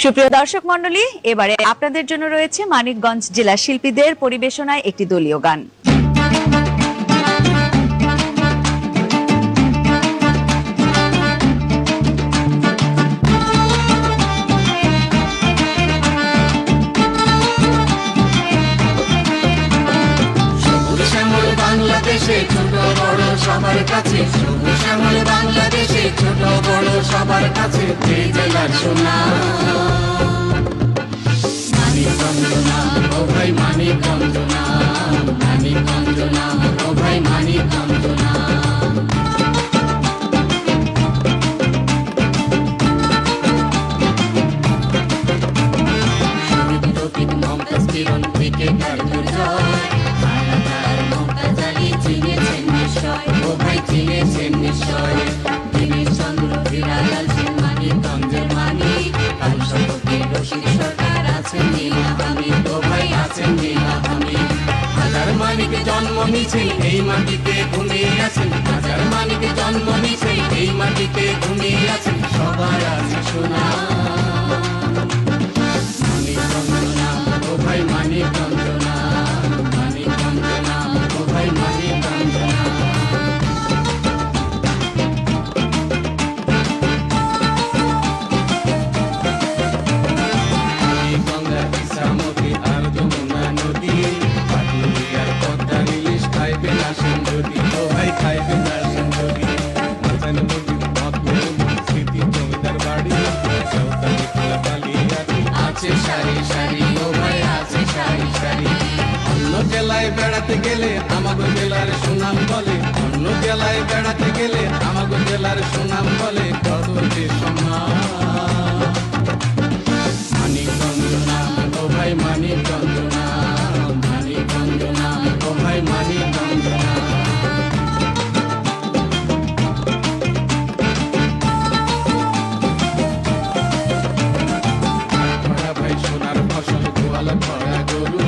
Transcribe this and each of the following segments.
সুপ্রিয় দর্শক মণ্ডলী, এবারে আপনাদের জন্য রয়েছে মানিকগঞ্জ জেলা শিল্পীদের পরিবেশনায় একটি দলীয় গান। বাংলাদেশে ছোট বড় সবার কাছে, সবুজ শ্যামল বাংলাদেশে ছোট বড় সবার কাছে, যে জেলার সুনাম মানিকগঞ্জ নাম, ও ভাই মানিকগঞ্জ নাম, মানিকগঞ্জ নাম, ও ভাই মানিকগঞ্জ নাম। শহীদ রফিক মমতাজ কিরণ ক্রিকেটার দুর্জয়, ও ভাই চিনেছেন নিশ্চয়। দীনেশ চন্দ্র হীরালাল সেন মানিকগঞ্জের মানিক, কাল শপথের রশিদ সরকার আছেন নীলাহামি, ও ভাই আছেন নীলাহামি। হাজার মানিক জন্ম নিছে এই মাটিতে ঘুমিয়ে আছেন, হাজার মানিক জন্ম নিছে এই মাটিতে ঘুমিয়ে আছেন, সবার আছে সুনাম মানিকগঞ্জ নাম, ও ভাই মানিকগঞ্জ নাম, মানিকগঞ্জ নাম, ও ভাই মানিকগঞ্জ নাম। বেড়াতে গেলে আমাগো জেলার সুনাম বলে, অন্য জেলায় বেড়াতে গেলে আমাগো জেলার সুনাম বলে, কত যে সম্মান মানিকগঞ্জ নাম, ও ভাই মানিকগঞ্জ নাম, মানিকগঞ্জ নাম, ও ভাই মানিকগঞ্জ নাম। ভাই সোনার ফসল গোয়াল ভরা গরু,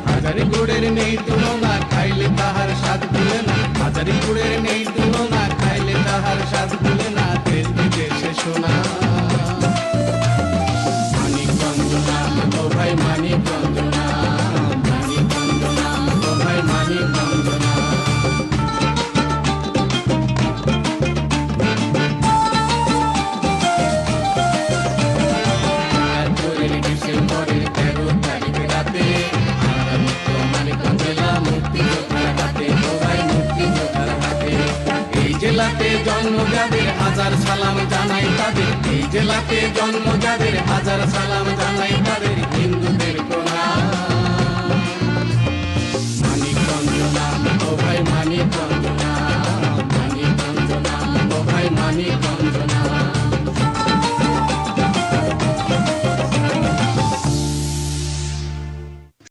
হাজারি গুড়ের নেই তুলনা, খাইলে তাহার স্বাদ ভুলে না, হাজারি গুড়ের নেই তুলনা, খাইলে তাহার স্বাদ ভুলে না, দেশ বিদেশে শোনা মানিকগঞ্জ নাম, ও ভাই মানিকগঞ্জ নাম, মানিকগঞ্জ নাম, ও ভাই মানিকগঞ্জ নাম। ডিসেম্বরের 13 তারিখ রাতে মানিকগঞ্জ জেলা মুক্তিযোদ্ধার হাতে, ও ভাই মুক্তিযোদ্ধার হাতে। এই জেলাতে জন্ম যাদের হাজার সালাম জানাই তাদের, এই জেলাতে জন্ম যাদের হাজার সালাম জানাই তাদের।